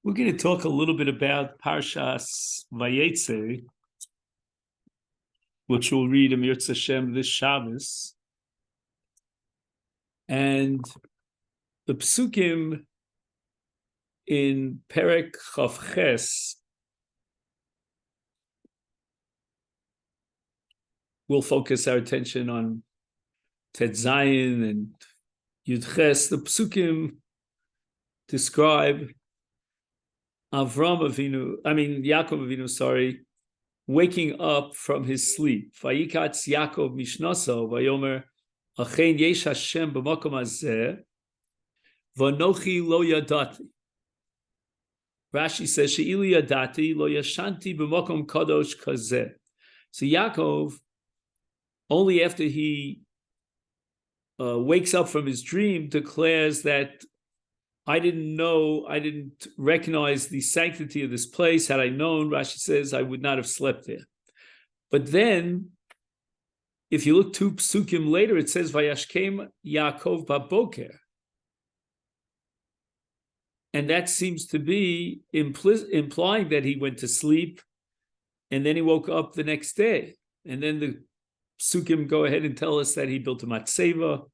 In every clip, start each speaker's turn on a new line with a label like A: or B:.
A: We're going to talk a little bit about Parshas Vayeitzei, which we'll read in Shem this Shabbos. And the psukim in Perek Chav Ches will focus our attention on Tet Zayin and Yud Ches. The psukim describe Yaakov Avinu, waking up from his sleep. Vayikatz Yaakov mishnaso vayomer achein yesh Hashem b'makom hazeh v'anochi lo yadati. Rashi says she'ili yadati lo yashanti b'makom kadosh kazeh. So Yaakov, only after he wakes up from his dream, declares that I didn't recognize the sanctity of this place. Had I known, Rashi says, I would not have slept there. But then, if you look two psukim later, it says, Vayashkem Yaakov baboker. And that seems to be implying that he went to sleep, and then he woke up the next day. And then the psukim go ahead and tell us that he built a matzeva.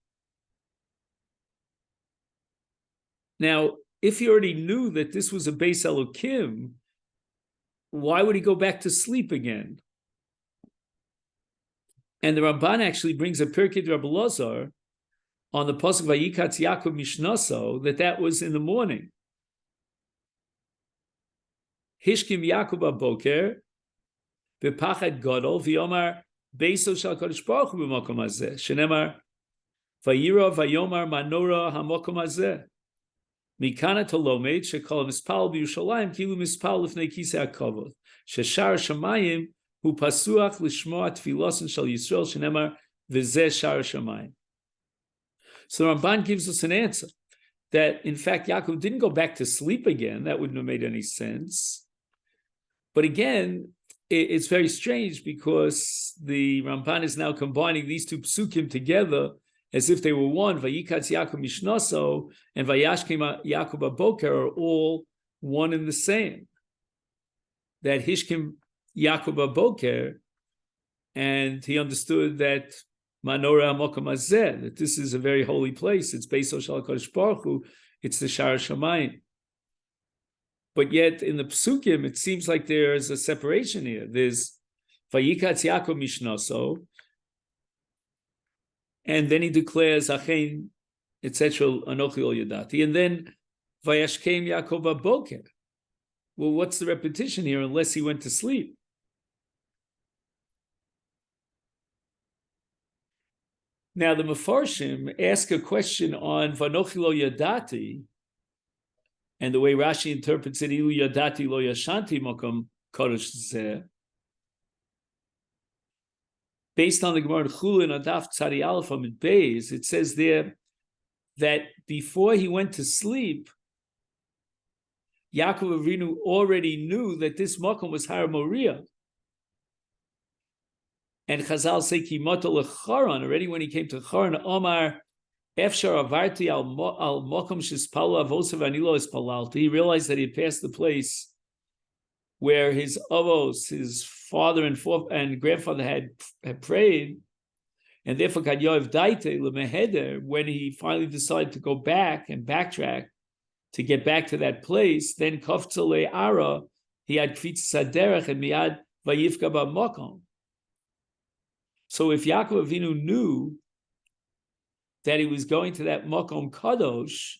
A: Now, if he already knew that this was a Beis Elokim, why would he go back to sleep again? And the Ramban actually brings a Pirkei Rabbi Elazar on the pasuk Vayikatz Yaakov Mishnaso that was in the morning. Hishkim Yaakov Aboker b'pachad gadol v'yomar Beiso shel Kadosh Baruch Hu b'makom hazeh shenemar Vayira v'yomar manora hamokom hazeh. Mikana tolomed shekol mispal b'Yushalayim kilu mispal lifnei kisei hakavod sheshar shamayim hu pasuach lishmoa tfilosin shel Yisrael shenemar v'zeh shar shamayim. So the Ramban gives us an answer that in fact Yaakov didn't go back to sleep again. That wouldn't have made any sense. But again, it's very strange because the Ramban is now combining these two psukim together as if they were one. Vayikatz Yaakov Mishnaso and Vayashkem Yaakov Aboker are all one and the same. That Hishkim Yaakov Aboker, and he understood that Manora Hamokom Hazeh, that this is a very holy place. It's Beiso Shel Kadosh Baruch Hu. It's the Shar Shamayim. But yet in the psukim, it seems like there's a separation here. There's Vayikatz Yaakov Mishnaso, and then he declares Achein, etc. Anochi ol yadati, and then Vayashkem Yaakov baboker. Well, what's the repetition here? Unless he went to sleep. Now the Mefarshim ask a question on Vanochi lo yadati, and the way Rashi interprets it, Ilu yadati lo yashanti mokom kodesh zeh. Based on the Gemara Chulin on Daf Tzadi Aleph Amid Beis, it says there that before he went to sleep, Yaakov Avinu already knew that this makom was Har Moriah. And Chazal say Kimoto lecharon, already when he came to Charan, Omar Efshar Avarti al makom shespalu avosav anilo espalalti. He realized that he had passed the place where his avos, his father and grandfather had prayed, and therefore kad yoav daite lemeheder, when he finally decided to go back and backtrack to get back to that place, then kaftzale ara, he had kvitz saderech and miad vayifka b'makom. So if Yaakov Avinu knew that he was going to that makom kadosh,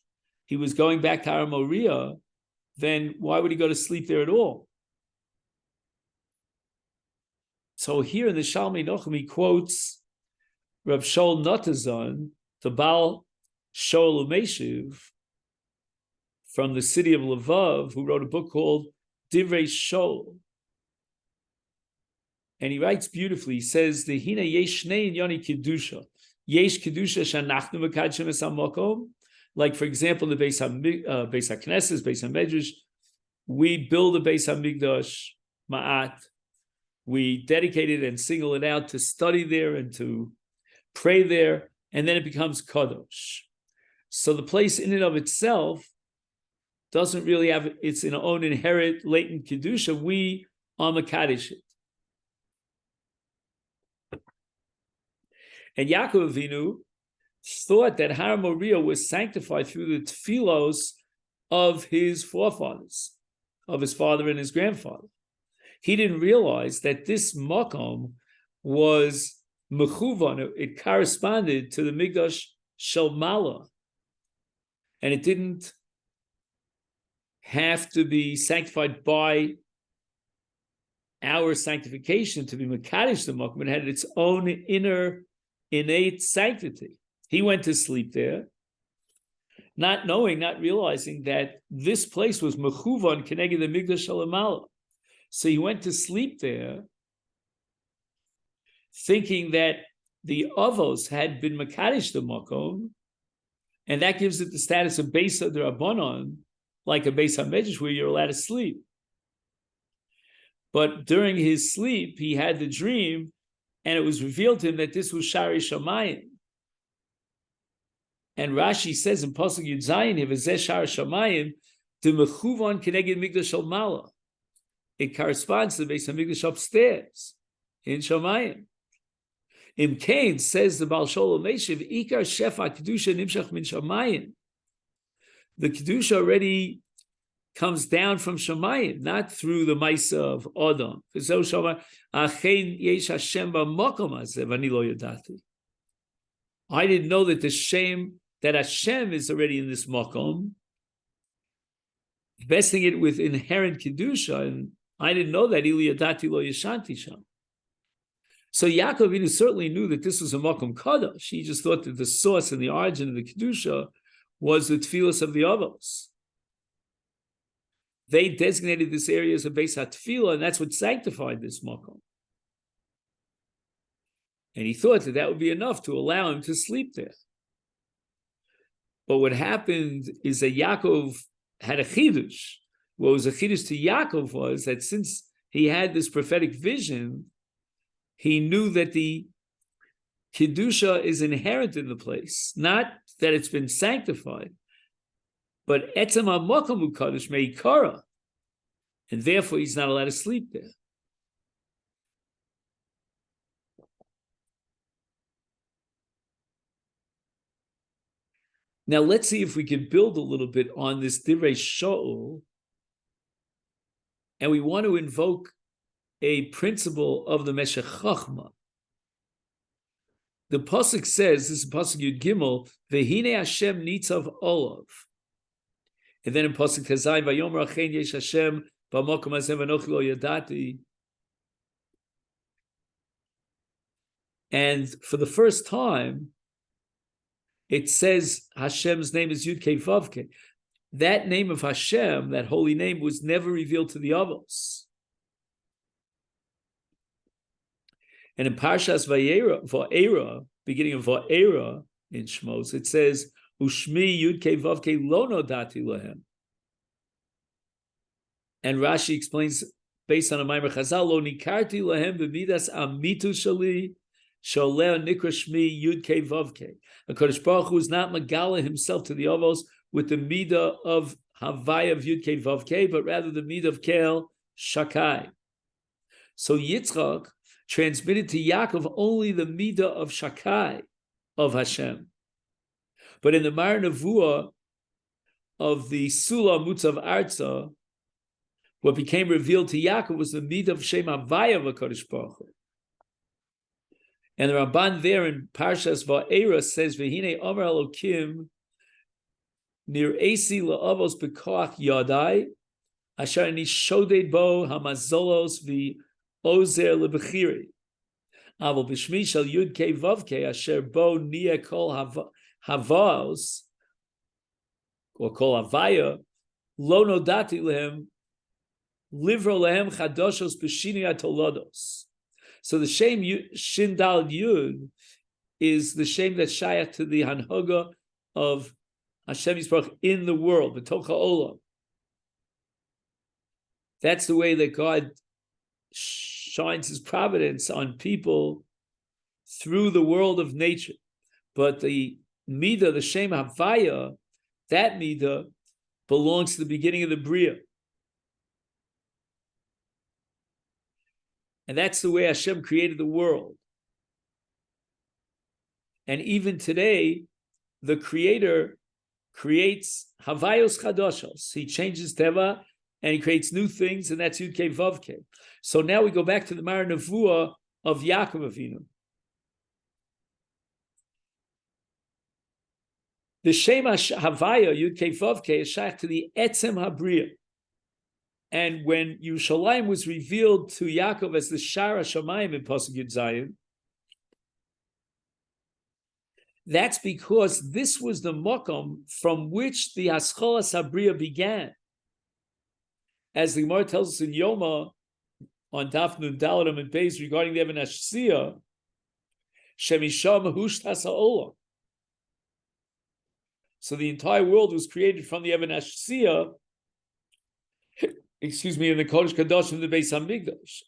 A: he was going back to Har Moriah, then why would he go to sleep there at all? So here in the Shalmei Nochum, he quotes Rav Shaul Notazon, the Baal Shaul Umeshiv, from the city of Lvov, who wrote a book called Divrei Shaul. And he writes beautifully. He says, "The hina yesh shnei inyoni kedusha, yesh kedusha shanachnu mekadshem es hamokom." Like for example, the Beis HaKnesses, Beis HaMedrash, we build a Beis HaMikdash ma'at. We dedicate it and single it out to study there and to pray there, and then it becomes kadosh. So the place in and of itself doesn't really have its own inherent latent kedusha, we are mekadesh it. And Yaakov Avinu thought that Har Moriah was sanctified through the tefillos of his forefathers, of his father and his grandfather. He didn't realize that this makom was mechuvan, it corresponded to the Migdash Shel Mala, and it didn't have to be sanctified by our sanctification to be mekadesh the makom. It had its own inner innate sanctity. He went to sleep there, not knowing, not realizing that this place was mechuvan keneged the Migdash Shel Mala. So he went to sleep there, thinking that the avos had been mekadesh the makom, and that gives it the status of beis hadrabanan, like a beis hamedrash where you're allowed to sleep. But during his sleep, he had the dream, and it was revealed to him that this was Shari Shamayim. And Rashi says in Pasuk Yud Zayin, "V'zeh Shari Shamayim, the mechuvan keneged Migdash Shel Mala." It corresponds to the Beis Hamikdash upstairs in Shamayim. Im Kain says the Baal Sholem Meshiv, "Ikar Shefa Kedusha Nimshach Min Shamayim." The Kedusha already comes down from Shamayim, not through the Maisa of Adam. I didn't know that the Shem, that Hashem is already in this Makom, vesting it with inherent Kedusha, and I didn't know that. So Yaakov Avinu certainly knew that this was a Makom Kadosh. He just thought that the source and the origin of the Kedusha was the Tfilos of the Avos. They designated this area as a Beis HaTfilah, and that's what sanctified this Makom. And he thought that that would be enough to allow him to sleep there. But what happened is that Yaakov had a chidush. What was a chidush to Yaakov was that since he had this prophetic vision, he knew that the kedusha is inherent in the place, not that it's been sanctified, but etzem hamakom ukadosh meikara, and therefore he's not allowed to sleep there. Now let's see if we can build a little bit on this Divrei Shaul, and we want to invoke a principle of the Meshech Chochmah. The pasuk says, this is pasuk Yud Gimel, Vehine Hashem nitzav olav, and then in pasuk Tezai, Vayomer Achein Yesh Hashem b'makom hazeh v'anochi lo yadati. And for the first time, it says Hashem's name is Yud Kei Vav Kei. That name of Hashem, that holy name, was never revealed to the Avos. And in Parshas Vayera, beginning of Vayera in Shmos, it says, Ushmi Yud Kei Vav Kei lo nodati lahem. And Rashi explains, based on a Maimer Chazal, lo nikarti lahem b'midas amitu shali, Sholeh Nikra Shmi Yud Kei Vav Kei. HaKadosh Baruch Hu is not Megala himself to the Avos with the Midah of Havaya of Yud Kei Vav Kei, but rather the Midah of Kel Shakai. So Yitzchak transmitted to Yaakov only the Midah of Shakai of Hashem. But in the Mar Nevuah of the Sula Mutzav Arza, what became revealed to Yaakov was the Midah of Shem Havaya of HaKadosh Baruch Hu. And the Ramban there in Parshas Va'era says, "V'hine Omer Elokim nir'esi la'avos b'koach yadai asher ani shoded bo hamazolos v'ozer lebechiri aval b'shmi shel yud kei vav kei asher bo nia kol havos or kol havaya lo nodati lehem livro lehem chadoshos b'shini atolodos." So the Shem Shin Dal Yud is the Shem that's shayach to the Hanhoga of Hashem Yisparach in the world, the Tocha Olam. That's the way that God shines His providence on people through the world of nature. But the Midah, the Shem Havaya, that Midah belongs to the beginning of the Bria. And that's the way Hashem created the world. And even today, the Creator creates Havayos Chadoshos. He changes Teva and he creates new things, and that's Yud Kei Vav Kei. So now we go back to the Mar Nevuah of Yaakov Avinu. The Shem Havaya Yud Kei Vav Kei is shaykh to the Etzem Habriya. And when Yerushalayim was revealed to Yaakov as the Shara Shamayim in Pasuk Yud Zayin, that's because this was the Mokom from which the Hascholas Habriya began. As the Gemara tells us in Yoma, on Daf Nun Daladam and Beis, regarding the Even HaShia, Shemisha Mahushtas HaOlam. So the entire world was created from the Even HaShia, in the Kodesh Kadosh of the Beis HaMikdash.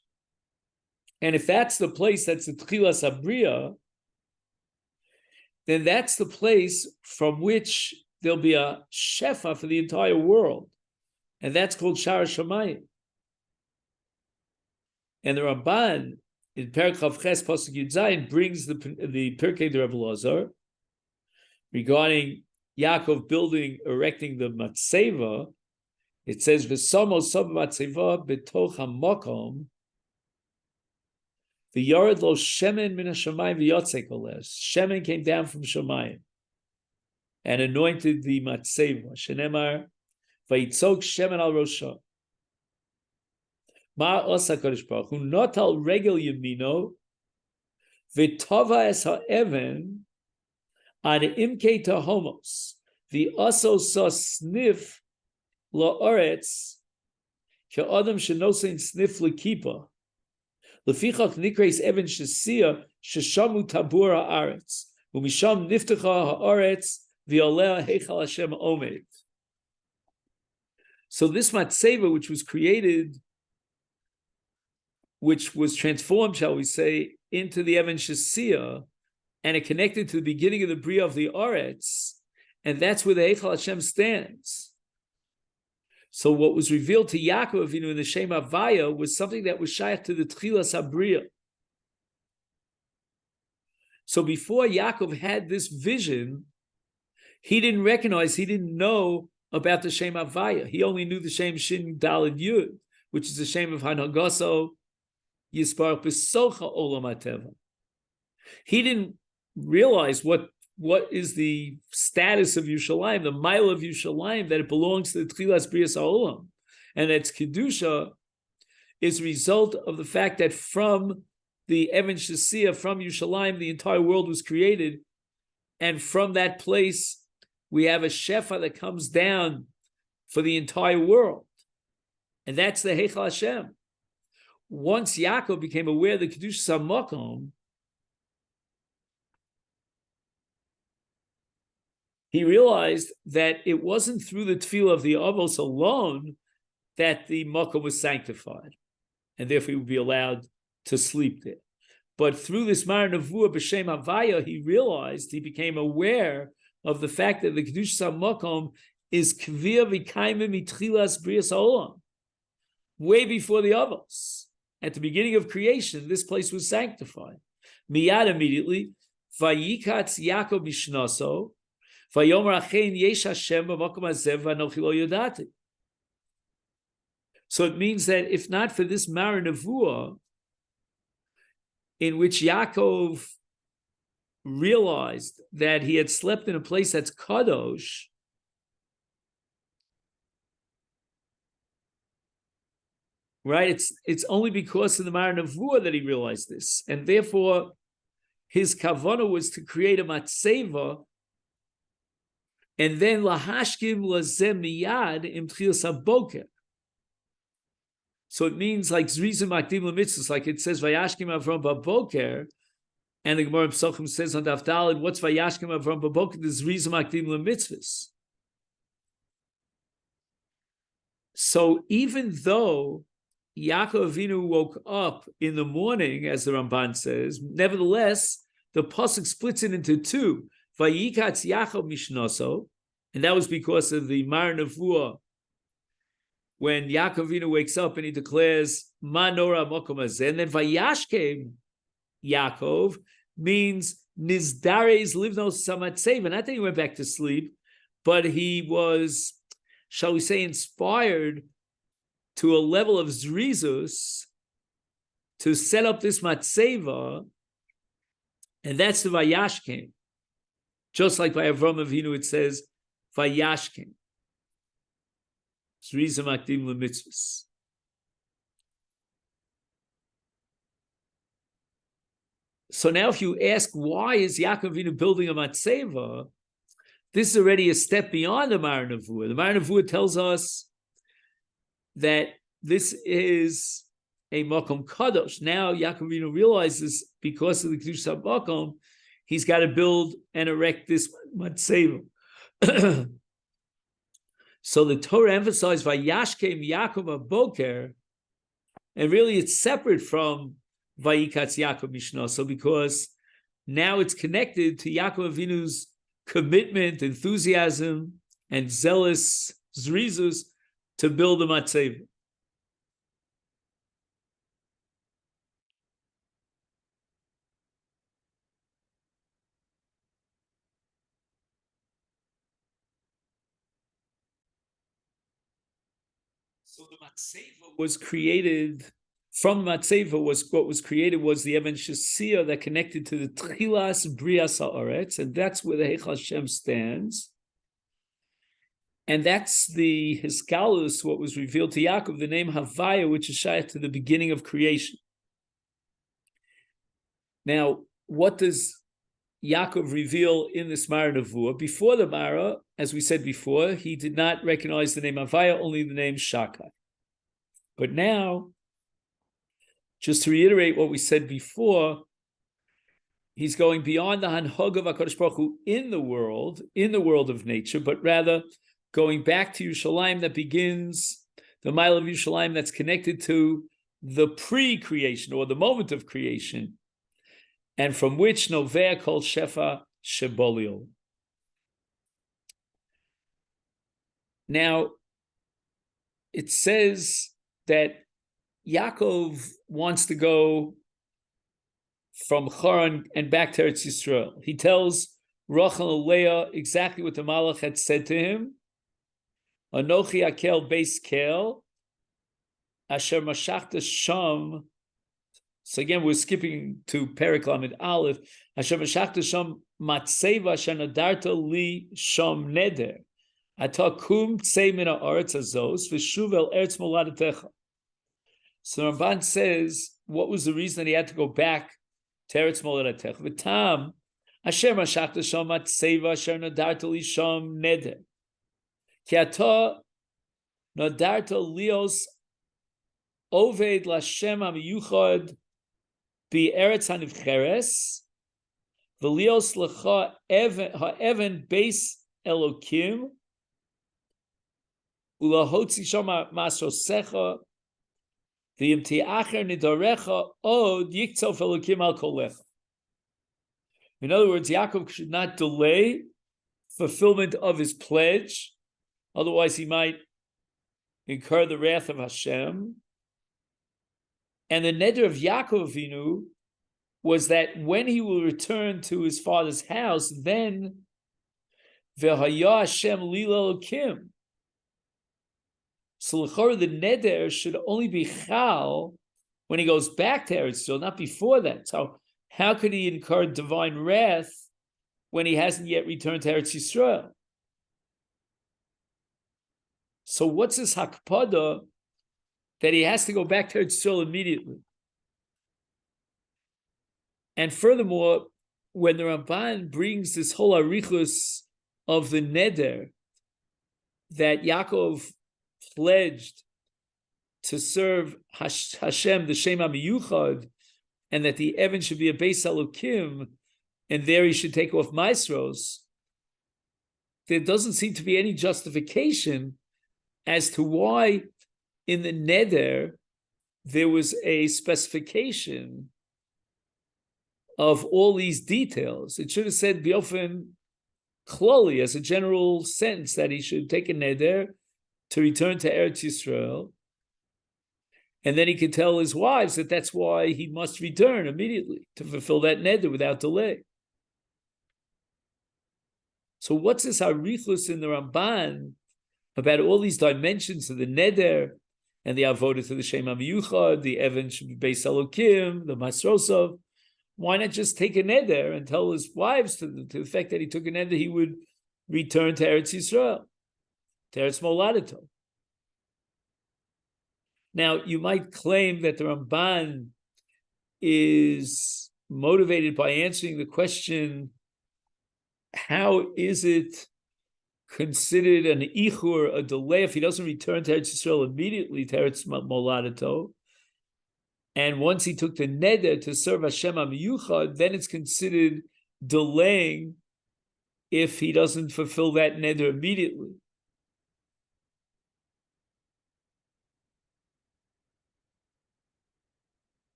A: And if that's the place, that's the Tchilas Habriya, then that's the place from which there'll be a Shefa for the entire world. And that's called Shara Shamayim. And the Ramban, in Perek Chav Ches Pasuk Yud Zayin, brings the Pirkei de Reb Elazar regarding Yaakov erecting the Matzeva. It says, "V'samo sab Matzeva betoch hamokom, v'yared lo shemen min hashamayim v'yotzei koles." Shemen came down from Shamayim and anointed the Matzeva. Shenemar, "Vayitzok shemen al rosha." Ma osa Kadosh Baruch Hu notal regel yemino v'tova es ha'even ad imkei tahomos v'oso sa snif la'oretz ke'adam shenosein snif l'kipa lefichach nikreis even shesia sheshamu tabur ha'aretz u'misham niftecha ha'aretz v'oleh heichal Hashem omed. So this matzeva, which was created, which was transformed, shall we say, into the Even Shesia, and it connected to the beginning of the Bria of the Aretz, and that's where the Eichel Hashem stands. So what was revealed to Yaakov Avinu in the Shem Havaya was something that was shaykh to the Tchilas HaBria. So before Yaakov had this vision, he didn't know about the Shem Havaya. He only knew the Shem Shin Daled Yud, which is the Shem of Hanagaso, Yisparach B'socha Olam HaTeva. He didn't realize what is the status of Yerushalayim, the mile of Yerushalayim, that it belongs to the Tchilas Brias HaOlam, and its Kedusha is a result of the fact that from the Even Shesia, from Yerushalayim, the entire world was created, and from that place we have a Shefa that comes down for the entire world, and that's the Heichal Hashem. Once Yaakov became aware of the Kedushas HaMakom, he realized that it wasn't through the tefillah of the Avos alone that the Makom was sanctified, and therefore he would be allowed to sleep there. But through this Mar Nevuah B'Shem Havaya, he became aware of the fact that the Kedushas HaMakom is Kvir V'Kaimim Mitchilas Brias HaOlam, way before the Avos. At the beginning of creation, this place was sanctified. Miyad immediately, Vayikatz Yaakov Mishnaso, Vayomer Achein Yesh Hashem B'Makom Hazeh V'Anochi Lo Yodati. So it means that if not for this Mar Nevuah, in which Yaakov realized that he had slept in a place that's kadosh, right? It's only because of the Mar Nevuah that he realized this, and therefore his kavanah was to create a matzeva, and then lahashkim lazem miyad im tchilas haboker. So it means like zrizim akdim lemitzvos, like it says vayashkim avram baboker, and the Gemara Pesachim says on Daf Daled, what's vayashkim avram baboker? The zrizim akdim lemitzvos. So even though Yaakov Avinu woke up in the morning, as the Ramban says, nevertheless, the pasuk splits it into two. Vayikatz Yaakov Mishnaso, And that was because of the Mar Nevuah. When Yaakov Avinu wakes up and he declares, Ma Nora Mokom Hazeh, and then Vayashkem Yaakov means Nizdares Livnos Samatzeva. Not that he went back to sleep, but he was, shall we say, inspired to a level of Zrizus to set up this Matzeva, and that's the Vayashkem. Just like by Avram Avinu, it says, Vayashkem. Zriza Makdim L'mitzvahs. So now if you ask, why is Yaakov Avinu building a Matzeva, this is already a step beyond the Mar Nevuah. The Mar Nevuah tells us that this is a Makom Kadosh. Now Yaakov Avinu realizes, because of the Kedushas HaMakom, he's got to build and erect this Matzeva. So the Torah emphasized Vayashkem Yaakov Aboker, and really it's separate from Vayikatz Yaakov Mishnaso, because now it's connected to Yaakov Avinu's commitment, enthusiasm, and zealous zrizus to build a matzeva. So the matzeva was created. From Matzeva was what was created was the Even Shesiyah that connected to the Tchilas Brias Haaretz, and that's where the Heichal Shem stands. And that's the Hiskalus, what was revealed to Yaakov, the name Havaya, which is shaykh to the beginning of creation. Now, what does Yaakov reveal in this Mara Nevuah? Before the Mara, as we said before, he did not recognize the name Havaya, only the name Shakai. But now, just to reiterate what we said before, he's going beyond the Hanhog of HaKadosh Baruch Hu in the world of nature, but rather going back to Yerushalayim that begins, the mile of Yerushalayim that's connected to the pre-creation or the moment of creation, and from which Novea called Shefa Shebolio. Now, it says that Yaakov wants to go from Haran and back to Eretz Yisrael. He tells Rachel and Leah exactly what the Malach had said to him. Anochi akel beis kel, asher mashachta sham. So again, we're skipping to Perek Lamed Aleph. Asher mashachta sham matzeva asher nadarta li sham neder. Ata kum tzei min haaretz hazos v'shuv el eretz moladetecha. So Ramban says, what was the reason that he had to go back to Eretz Moladetecha? V'tam, asher mashachta sham matzeva asher nadarta li sham neder. Ki ata nadarta lios oved lashem HaMeyuchad bi Eretz HaNivcheres v'lios lecha ha'even beis Elokim ulahotzi sham masrosecha. In other words, Yaakov should not delay fulfillment of his pledge, otherwise he might incur the wrath of Hashem. And the neder of Yaakov Avinu was that when he will return to his father's house, then v'haya Hashem lila Elokim. So the neder should only be chal when he goes back to Eretz Yisrael, not before that. So how could he incur divine wrath when he hasn't yet returned to Eretz Yisrael? So what's this hakpada that he has to go back to Eretz Yisrael immediately? And furthermore, when the Ramban brings this whole arichus of the neder that Yaakov pledged to serve Hashem, the Shem HaMeyuchad, and that the Evan should be a Beis Elokim, and there he should take off Maasros, there doesn't seem to be any justification as to why in the Neder there was a specification of all these details. It should have said Biofen kloli, as a general sentence, that he should take a neder to return to Eretz Yisrael. And then he could tell his wives that that's why he must return immediately to fulfill that neder without delay. So what's this harichus in the Ramban about all these dimensions of the neder and the avodah to the Shem HaMeyuchad, the Evan should be Beis Elokim, the Masrosov? Why not just take a neder and tell his wives to the effect that he took a neder, he would return to Eretz Yisrael, to Eretz Moladato? Now, you might claim that the Ramban is motivated by answering the question, how is it considered an ichur, a delay, if he doesn't return to Eretz Yisrael immediately to Eretz Moladato? And once he took the neder to serve Hashem HaMeyuchad, then it's considered delaying if he doesn't fulfill that neder immediately.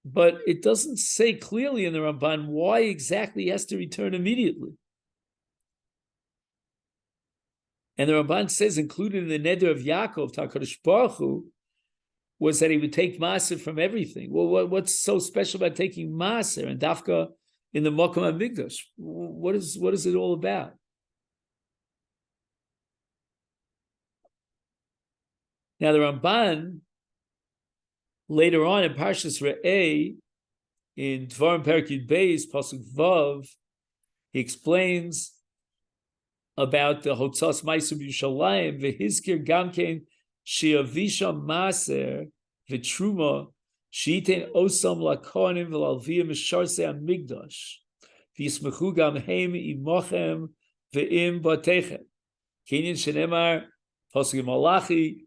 A: But it doesn't say clearly in the Ramban why exactly he has to return immediately. And the Ramban says, included in the neder of Yaakov, HaKadosh Baruch Hu, was that he would take maaser from everything. Well, what's so special about taking maaser and dafka in the Mokom HaMikdash? What is it all about? Now the Ramban, later on in Parshas Re'eh, in Dvarim Perek Yud Beis, Pasuk Vav, he explains about the Hotzas Ma'aser B'Yushalayim, v'hizkir gamkein she'avisha maser v'truma she'iten osam lakonim v'lalviyim misharsei hamigdash v'yismechu gam heim imochem v'im batechem kinyan shenemar Pasuk Malachi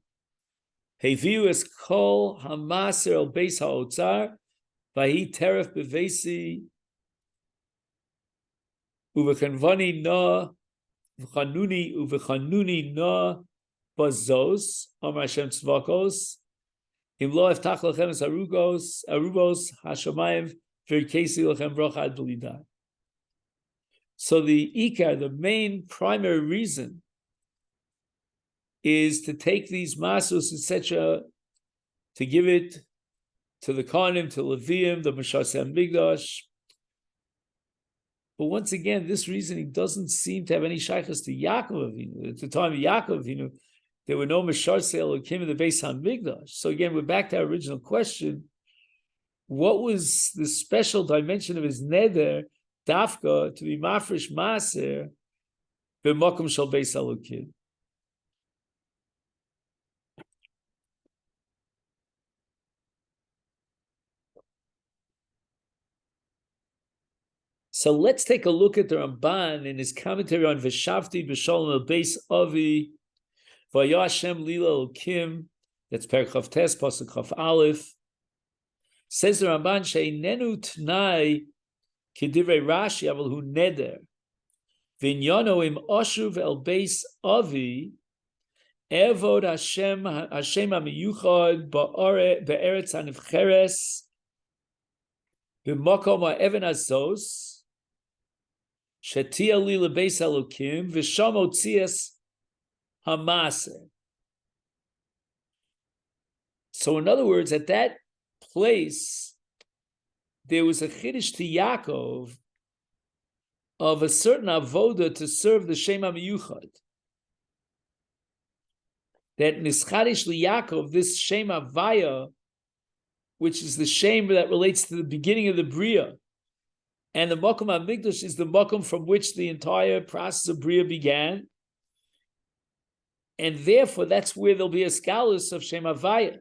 A: Heviu es kol hamaser el beis ha'otzar v'hi teref b'veisi uv'chanvani na v'chanuni na bazos Amar Hashem tzvakos im lo eftach lachem es arubos hashamayim v'rikesi lachem bracha ad b'lidah. So the ikar, the main primary reason, is to take these masos, etc., to give it to the Kohanim, to Leviim, the Mishasei Hamikdash. But once again, this reasoning doesn't seem to have any shaychus to Yaakov Avinu. At the time of Yaakov Avinu, there were no Mishasei Elokim in the Beis Hamikdash. So again, we're back to our original question. What was the special dimension of his neder, dafka, to be mafresh maser, b'makom shel Beis Elokim? So let's take a look at the Ramban in his commentary on V'shavti b'shalom el beis avi v'yah Hashem lila elokim. That's Perek Chav Tes, Pasuk Chav Aleph. Says the Ramban, she'einenu t'nai k'divrei Rashi aval hu neder v'inyono im oshuv el beis avi evod Hashem HaMeyuchad be'eretz hanivcheres b'makom ha'even hazos Shetia li lebeis Elokim v'sham otzias hamaser. So, in other words, at that place, there was a chiddush to Yaakov of a certain avoda to serve the Shem HaMeyuchad. That nischadish li Yaakov, this Shem Havaya, which is the Shem that relates to the beginning of the Bria. And the Mokom HaMikdash is the Mokom from which the entire process of Bria began. And therefore, that's where there'll be a scholus of Shem Havaya.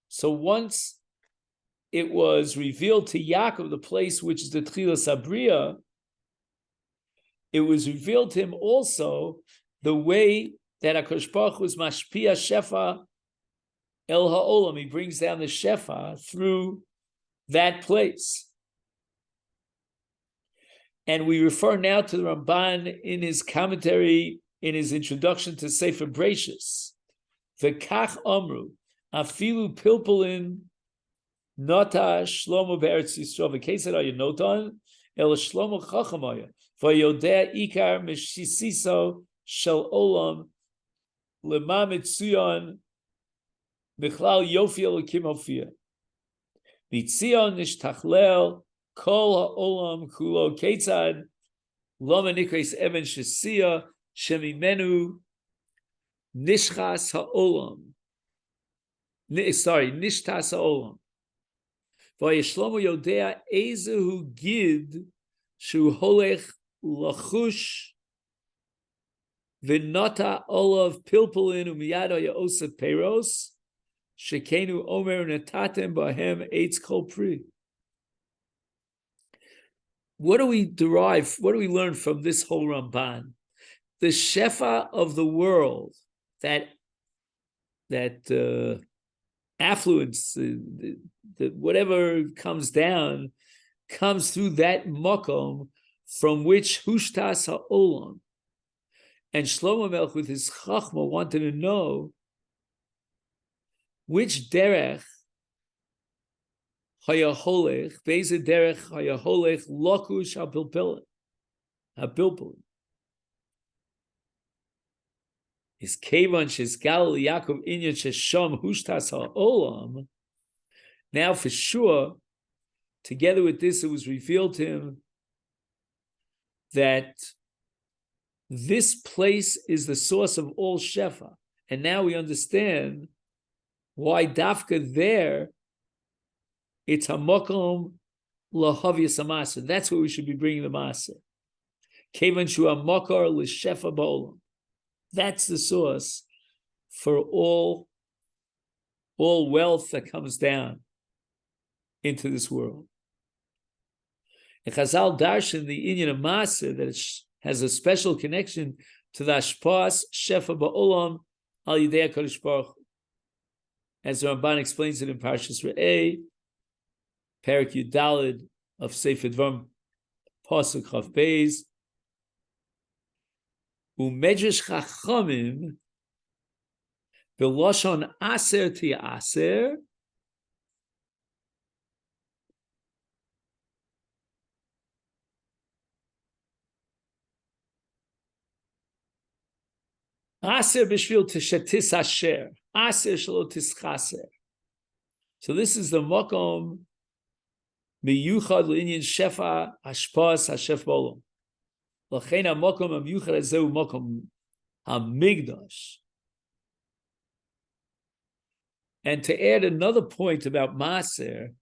A: So once it was revealed to Yaakov, the place which is the Tchilas HaBria, it was revealed to him also the way that HaKadosh Baruch Hu is mashpia shefa el ha'olam. He brings down the shefa through that place. And we refer now to the Ramban in his commentary, in his introduction to Sefer Bereishis. V'kach amru, afilu pilpulin nota shlomo be'eretz Yisrael v'keser haya notan el shlomo chachamaya Vayodea ikar mishisiso shel olam lema mitzion bichlal yofi elokim hofia. Mitzion nishtachlel kol ha'olam kulo ketzad lama nikres even shesia shemimenu nishchas ha'olam. Nishtas ha'olam. Vayishlomo yodea ezehu gid shu holech lachush v'nota olav pilpulin umiyado yaosa peros shekenu omer natatem bahem eitz kol pri. What do we derive? What do we learn from this whole Ramban? The shefa of the world, that affluence, the whatever comes down, comes through that makom from which hushtas ha'olam. And Shlomo Melech with his chachma wanted to know which derech hayaholech, beise derech hayaholech lokush ha'pilpilin. Is kevan shesgal Yaakov inyan shesham hushtas ha'olam. Now for sure, together with this, it was revealed to him that this place is the source of all shefa. And now we understand why dafka there, it's hamakom lahavias hamasa. That's where we should be bringing the masa. Kevan shu hamakar l'shefa ba'olam. That's the source for all wealth that comes down into this world. And Chazal darshan the inyan of masa, that it has a special connection to the ashpas shefa ba'olam al yidei HaKadosh Baruch Hu. As the Ramban explains it in Parshat Re'eh, Perik Yud Daled of Sefer Dvarim, Pasuk Chav Beis, Umedrash Chachamim B'Lashon Aser Ti'aser Aser B'Shvil Tishatis Asher Aser Shelo Tischaser. So this is the Makom HaMeyuchad L'Inyan Shefa Hashpas Hashef B'Olam. L'chein HaMakom HaMeyuchad Hazeu Makom HaMigdash. And to add another point about Maser,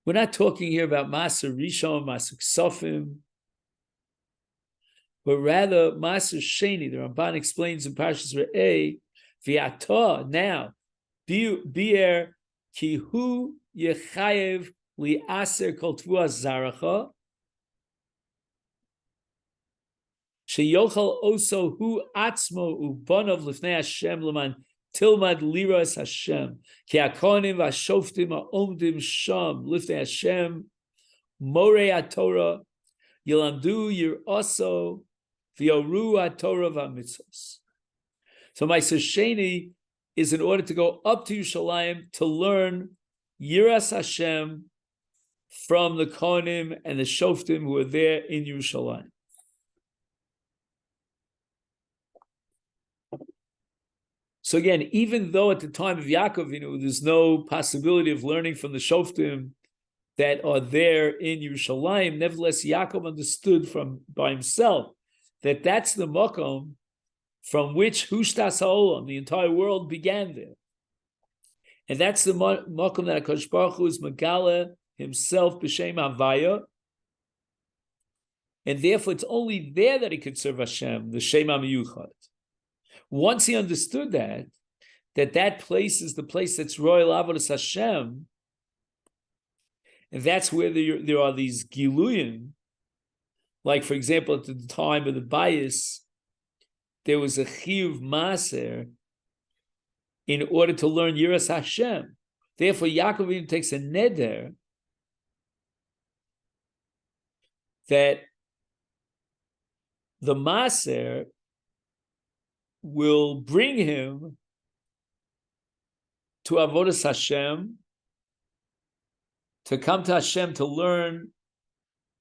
A: we're not talking here about Maser Rishon, Maser Ksofim, but rather Maser Sheni. The Ramban explains in Parshas Re'eh, V'yata, now, bi'er ki hu yechayev li'aser kol tvua zaracha, sheyochal oso hu atzmo u'bonav lifnei Hashem l'man tilmad liras Hashem, ki hakonim v'ashoftim ha'omdim sham lifnei Hashem, morei HaTorah, yilamdu yir'aso v'yoru HaTorah v'amitzvos. So my Sheni is in order to go up to Yerushalayim to learn Yiras Hashem from the Kohanim and the Shoftim who are there in Yerushalayim. So again, even though at the time of Yaakov, there's no possibility of learning from the Shoftim that are there in Yerushalayim, nevertheless, Yaakov understood by himself that that's the Makom from which Hushtas HaOlam, the entire world, began there. And that's the Makom that HaKadosh Baruch Hu is Megala himself b'Shem Havaya. And therefore it's only there that he could serve Hashem, the Shem HaMeyuchad. Once he understood that place is the place that's Royal Avodas Hashem, and that's where there are these Giluyim, like for example at the time of the Bayis, there was a chiyuv maser in order to learn Yiras Hashem. Therefore, Yaakov even takes a neder that the maser will bring him to Avodas Hashem to come to Hashem to learn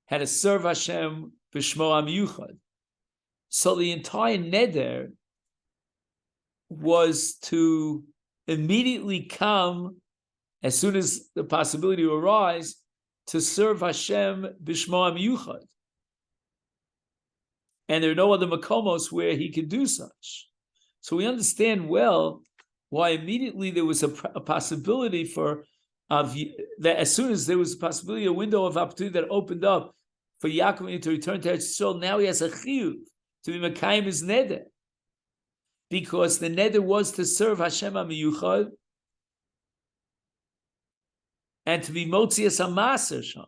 A: how to serve Hashem b'shmo HaMeyuchad. So the entire neder was to immediately come, as soon as the possibility will arise, to serve Hashem b'shmo HaMeyuchad. And there are no other makomos where he could do such. So we understand well why immediately there was a possibility for that as soon as there was a possibility, a window of opportunity that opened up for Yaakov to return to Eretz Yisrael, now he has a chiyuv to be mekayim his neder, because the neder was to serve Hashem HaMeyuchad and to be motzias hamaser sham.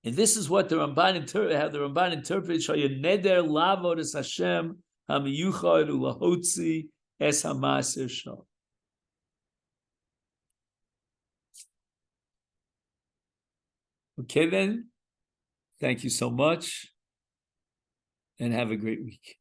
A: And this is what the Ramban interprets: Shaya neder lavod es Hashem HaMeyuchad ulahotzi es hamaser sham. Okay then, thank you so much, and have a great week.